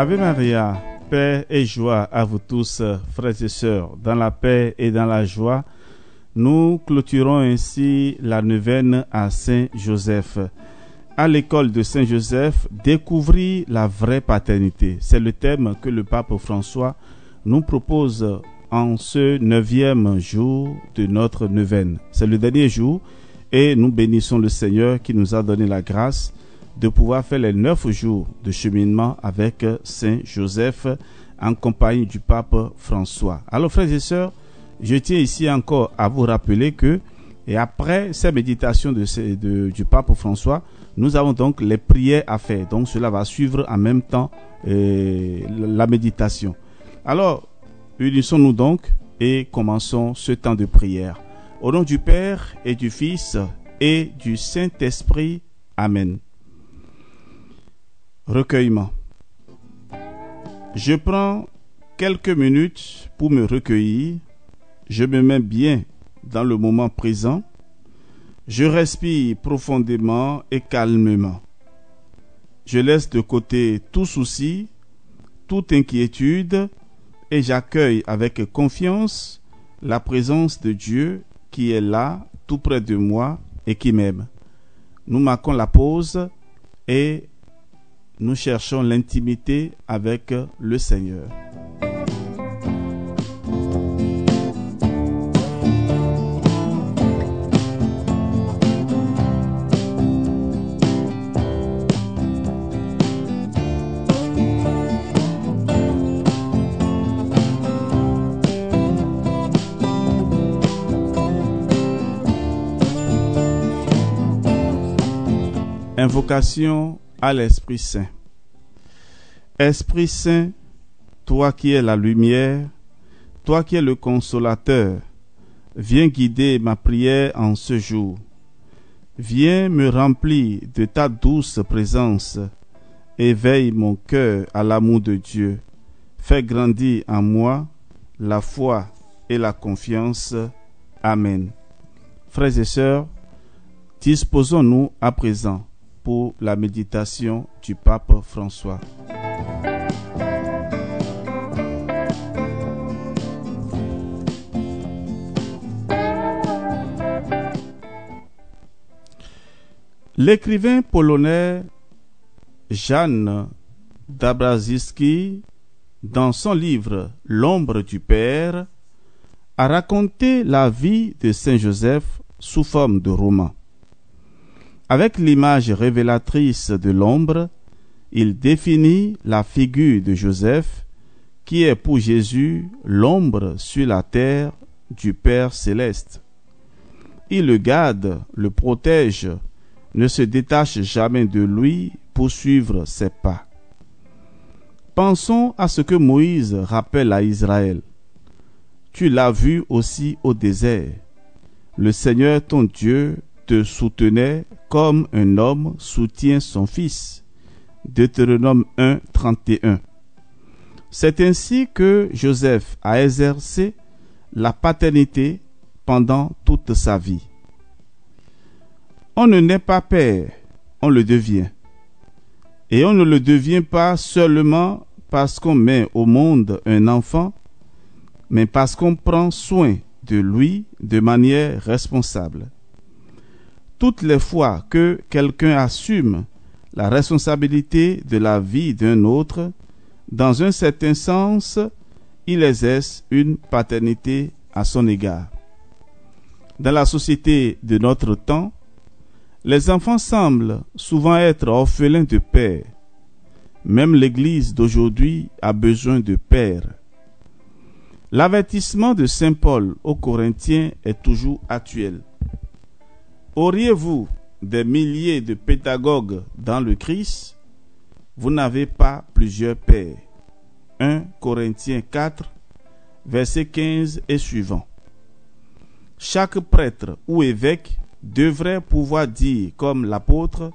Ave Maria, paix et joie à vous tous, frères et sœurs, dans la paix et dans la joie. Nous clôturons ainsi la neuvaine à Saint Joseph. À l'école de Saint Joseph, découvrir la vraie paternité. C'est le thème que le pape François nous propose en ce 9e jour de notre neuvaine. C'est le dernier jour et nous bénissons le Seigneur qui nous a donné la grâce de pouvoir faire les 9 jours de cheminement avec Saint Joseph en compagnie du pape François. Alors frères et sœurs, je tiens ici encore à vous rappeler que, et après ces méditations du pape François, nous avons donc les prières à faire. Donc cela va suivre en même temps la méditation. Alors, unissons-nous donc et commençons ce temps de prière. Au nom du Père et du Fils et du Saint-Esprit. Amen. Recueillement. Je prends quelques minutes pour me recueillir. Je me mets bien dans le moment présent. Je respire profondément et calmement. Je laisse de côté tout souci, toute inquiétude et j'accueille avec confiance la présence de Dieu qui est là, tout près de moi et qui m'aime. Nous marquons la pause et nous cherchons l'intimité avec le Seigneur. Invocation à l'Esprit Saint. Esprit Saint, toi qui es la lumière, toi qui es le consolateur, viens guider ma prière en ce jour. Viens me remplir de ta douce présence. Éveille mon cœur à l'amour de Dieu. Fais grandir en moi la foi et la confiance. Amen. Frères et sœurs, disposons-nous à présent pour la méditation du pape François. L'écrivain polonais Jan Dabrowski, dans son livre L'ombre du Père, a raconté la vie de Saint Joseph sous forme de roman. Avec l'image révélatrice de l'ombre, il définit la figure de Joseph, qui est pour Jésus l'ombre sur la terre du Père céleste. Il le garde, le protège, ne se détache jamais de lui pour suivre ses pas. Pensons à ce que Moïse rappelle à Israël. Tu l'as vu aussi au désert. Le Seigneur ton Dieu te soutenait comme un homme soutient son fils. Deutéronome 1, 31. C'est ainsi que Joseph a exercé la paternité pendant toute sa vie. On ne naît pas père, on le devient. Et on ne le devient pas seulement parce qu'on met au monde un enfant, mais parce qu'on prend soin de lui de manière responsable. Toutes les fois que quelqu'un assume la responsabilité de la vie d'un autre, dans un certain sens, il exerce une paternité à son égard. Dans la société de notre temps, les enfants semblent souvent être orphelins de père. Même l'Église d'aujourd'hui a besoin de père. L'avertissement de Saint Paul aux Corinthiens est toujours actuel. Auriez-vous des milliers de pédagogues dans le Christ? Vous n'avez pas plusieurs pères. 1 Corinthiens 4, versets 15 et suivants. Chaque prêtre ou évêque devrait pouvoir dire comme l'apôtre,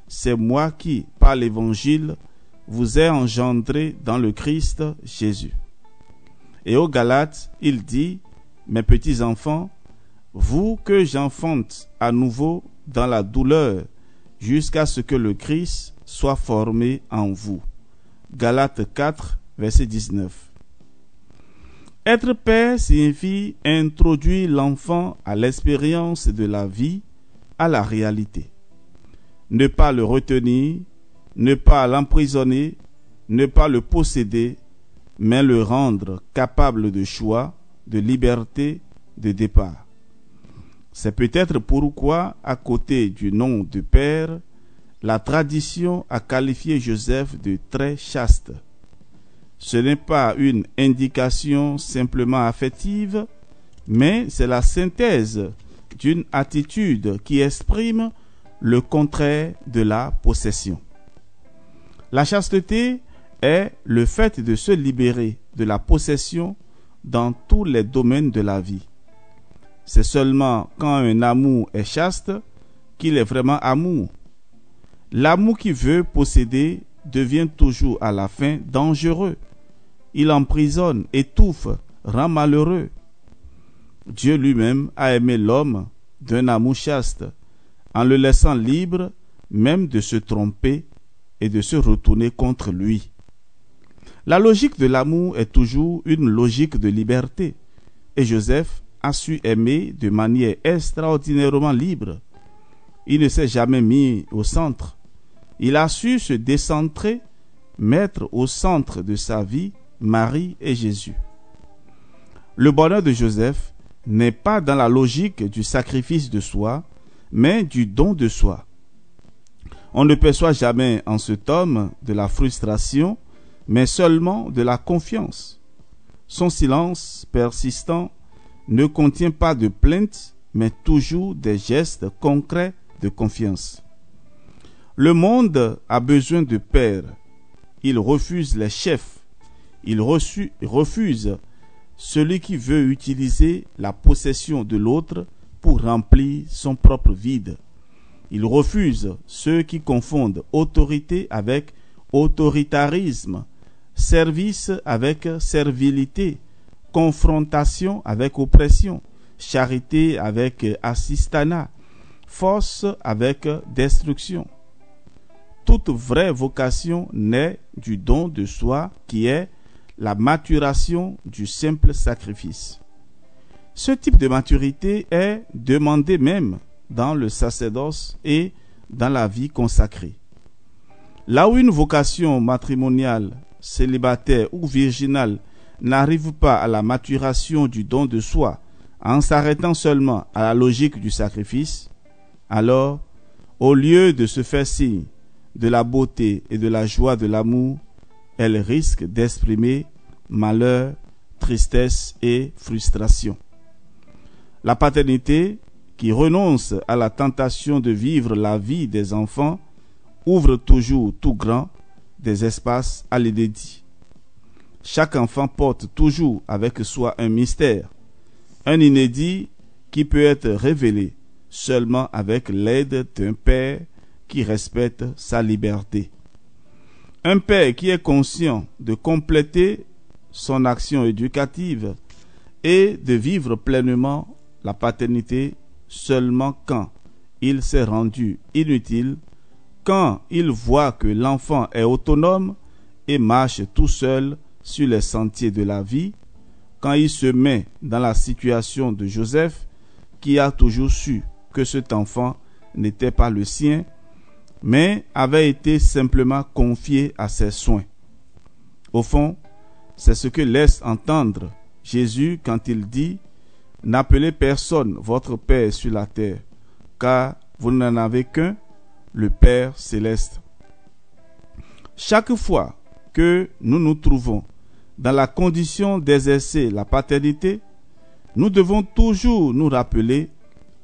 c'est moi qui, par l'évangile, vous ai engendré dans le Christ Jésus. Et aux Galates, il dit, mes petits enfants, vous que j'enfante à nouveau dans la douleur, jusqu'à ce que le Christ soit formé en vous. Galates 4, verset 19. Être père signifie introduire l'enfant à l'expérience de la vie, à la réalité. Ne pas le retenir, ne pas l'emprisonner, ne pas le posséder, mais le rendre capable de choix, de liberté, de départ. C'est peut-être pourquoi, à côté du nom de père, la tradition a qualifié Joseph de très chaste. Ce n'est pas une indication simplement affective, mais c'est la synthèse d'une attitude qui exprime le contraire de la possession. La chasteté est le fait de se libérer de la possession dans tous les domaines de la vie. C'est seulement quand un amour est chaste qu'il est vraiment amour. L'amour qui veut posséder devient toujours à la fin dangereux. Il emprisonne, étouffe, rend malheureux. Dieu lui-même a aimé l'homme d'un amour chaste, en le laissant libre même de se tromper et de se retourner contre lui. La logique de l'amour est toujours une logique de liberté, et Joseph a su aimer de manière extraordinairement libre. Il ne s'est jamais mis au centre. Il a su se décentrer, mettre au centre de sa vie Marie et Jésus. Le bonheur de Joseph n'est pas dans la logique du sacrifice de soi, mais du don de soi. On ne perçoit jamais en cet homme de la frustration, mais seulement de la confiance. Son silence persistant ne contient pas de plainte, mais toujours des gestes concrets de confiance. Le monde a besoin de pères. Il refuse les chefs. Il refuse celui qui veut utiliser la possession de l'autre pour remplir son propre vide. Il refuse ceux qui confondent autorité avec autoritarisme, service avec servilité, confrontation avec oppression, charité avec assistanat, force avec destruction. Toute vraie vocation naît du don de soi qui est la maturation du simple sacrifice. Ce type de maturité est demandé même dans le sacerdoce et dans la vie consacrée. Là où une vocation matrimoniale, célibataire ou virginale n'arrive pas à la maturation du don de soi en s'arrêtant seulement à la logique du sacrifice, alors, au lieu de se faire signe de la beauté et de la joie de l'amour, elle risque d'exprimer malheur, tristesse et frustration. La paternité, qui renonce à la tentation de vivre la vie des enfants, ouvre toujours tout grand des espaces à l'inédit. Chaque enfant porte toujours avec soi un mystère, un inédit qui peut être révélé seulement avec l'aide d'un père qui respecte sa liberté. Un père qui est conscient de compléter son action éducative et de vivre pleinement la paternité seulement quand il s'est rendu inutile, quand il voit que l'enfant est autonome et marche tout seul sur les sentiers de la vie, quand il se met dans la situation de Joseph, qui a toujours su que cet enfant n'était pas le sien, mais avait été simplement confié à ses soins. Au fond, c'est ce que laisse entendre Jésus quand il dit « N'appelez personne votre Père sur la terre, car vous n'en avez qu'un, le Père céleste. » Chaque fois que nous nous trouvons dans la condition d'exercer la paternité, nous devons toujours nous rappeler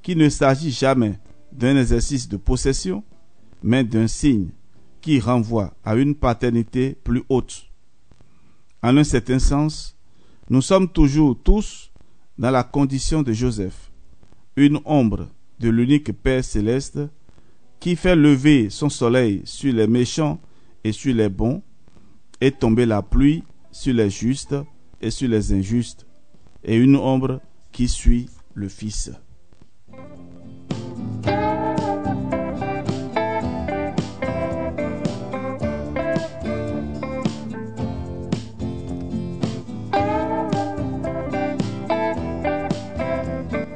qu'il ne s'agit jamais d'un exercice de possession, mais d'un signe qui renvoie à une paternité plus haute. En un certain sens, nous sommes toujours tous dans la condition de Joseph, une ombre de l'unique Père céleste qui fait lever son soleil sur les méchants et sur les bons, et tomber la pluie sur les justes et sur les injustes, et une ombre qui suit le Fils.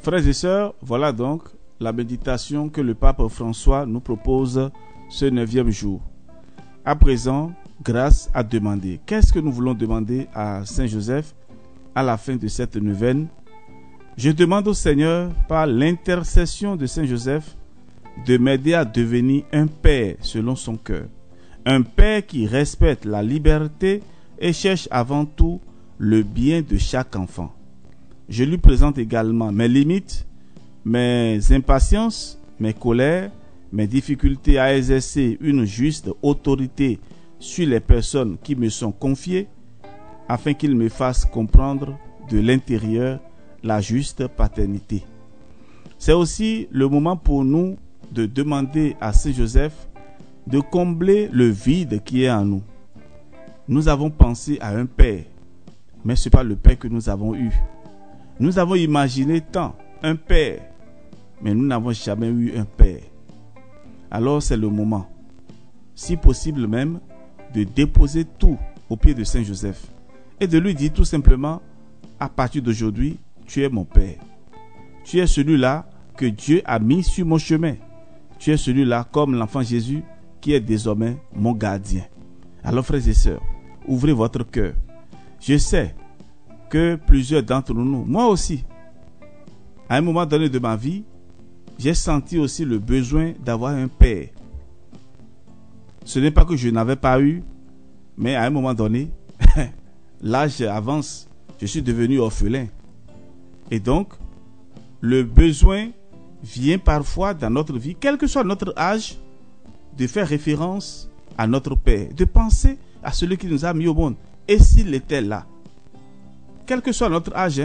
Frères et sœurs, voilà donc la méditation que le pape François nous propose ce 9e jour. À présent, grâce à demander. Qu'est-ce que nous voulons demander à Saint Joseph à la fin de cette neuvaine? Je demande au Seigneur, par l'intercession de Saint Joseph, de m'aider à devenir un père selon son cœur. Un père qui respecte la liberté et cherche avant tout le bien de chaque enfant. Je lui présente également mes limites, mes impatiences, mes colères, mes difficultés à exercer une juste autorité sur les personnes qui me sont confiées, afin qu'il me fasse comprendre de l'intérieur la juste paternité. C'est aussi le moment pour nous de demander à Saint Joseph de combler le vide qui est en nous. Nous avons pensé à un père, mais ce n'est pas le père que nous avons eu. Nous avons imaginé tant un père, mais nous n'avons jamais eu un père. Alors c'est le moment, si possible même, de déposer tout au pied de Saint Joseph et de lui dire tout simplement, à partir d'aujourd'hui, tu es mon père. Tu es celui-là que Dieu a mis sur mon chemin. Tu es celui-là comme l'enfant Jésus qui est désormais mon gardien. Alors frères et sœurs, ouvrez votre cœur. Je sais que plusieurs d'entre nous, moi aussi, à un moment donné de ma vie, j'ai senti aussi le besoin d'avoir un père. Ce n'est pas que je n'avais pas eu, mais à un moment donné, l'âge avance, je suis devenu orphelin. Et donc, le besoin vient parfois dans notre vie, quel que soit notre âge, de faire référence à notre père, de penser à celui qui nous a mis au monde. Et s'il était là? Quel que soit notre âge,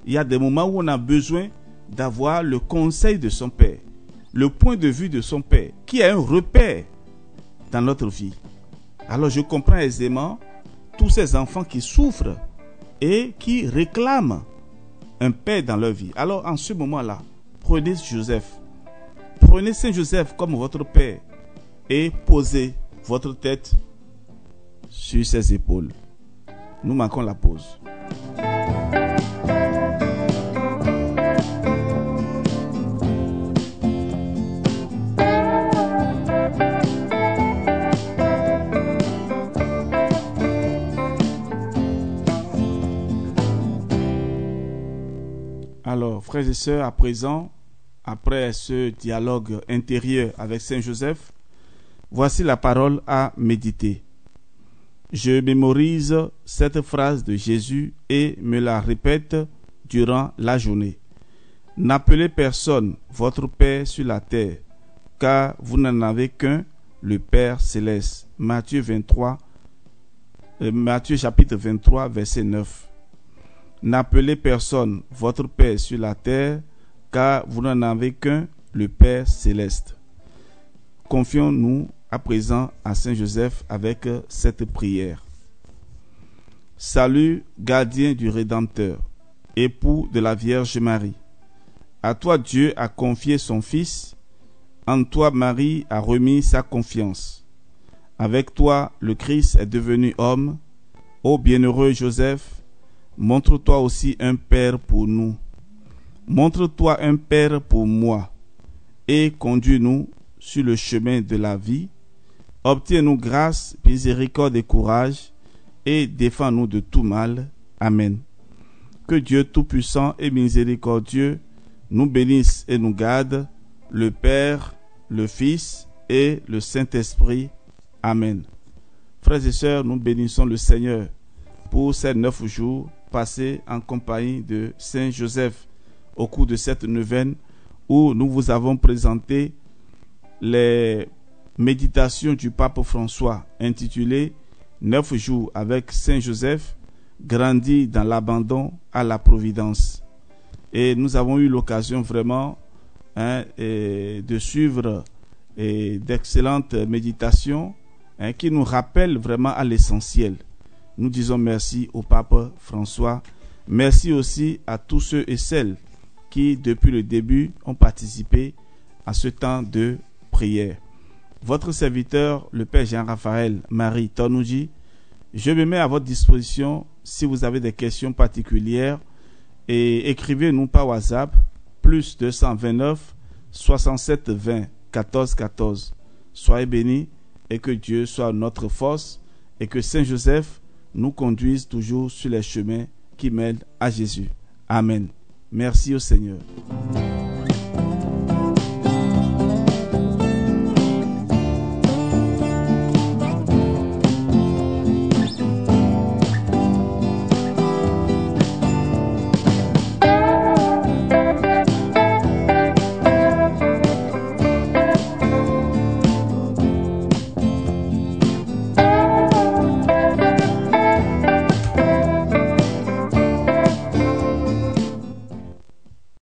il y a des moments où on a besoin d'avoir le conseil de son père, le point de vue de son père, qui est un repère dans notre vie. Alors je comprends aisément tous ces enfants qui souffrent et qui réclament un père dans leur vie. Alors en ce moment-là, prenez Joseph, prenez Saint Joseph comme votre père et posez votre tête sur ses épaules. Nous manquons la pause. Alors, frères et sœurs, à présent, après ce dialogue intérieur avec Saint Joseph, voici la parole à méditer. Je mémorise cette phrase de Jésus et me la répète durant la journée. N'appelez personne votre Père sur la terre, car vous n'en avez qu'un, le Père céleste. Matthieu chapitre 23, verset 9. N'appelez personne votre Père sur la terre, car vous n'en avez qu'un, le Père céleste. Confions-nous à présent à Saint Joseph avec cette prière. Salut, gardien du Rédempteur, époux de la Vierge Marie. À toi Dieu a confié son Fils, en toi Marie a remis sa confiance. Avec toi le Christ est devenu homme. Ô bienheureux Joseph, montre-toi aussi un père pour nous. Montre-toi un père pour moi et conduis-nous sur le chemin de la vie. Obtiens-nous grâce, miséricorde et courage et défends-nous de tout mal. Amen. Que Dieu Tout-Puissant et Miséricordieux nous bénisse et nous garde, le Père, le Fils et le Saint-Esprit. Amen. Frères et sœurs, nous bénissons le Seigneur pour ces 9 jours passés en compagnie de Saint Joseph au cours de cette neuvaine où nous vous avons présenté les méditations du pape François intitulées 9 jours avec Saint Joseph, grandi dans l'abandon à la providence. Et nous avons eu l'occasion vraiment de suivre d'excellentes méditations qui nous rappellent vraiment à l'essentiel. Nous disons merci au pape François. Merci aussi à tous ceux et celles qui, depuis le début, ont participé à ce temps de prière. Votre serviteur, le Père Jean-Raphaël Marie Tonouji, je me mets à votre disposition si vous avez des questions particulières et écrivez-nous par WhatsApp plus 229 67 20 14 14. Soyez bénis et que Dieu soit notre force et que Saint Joseph nous conduise toujours sur les chemins qui mènent à Jésus. Amen. Merci au Seigneur.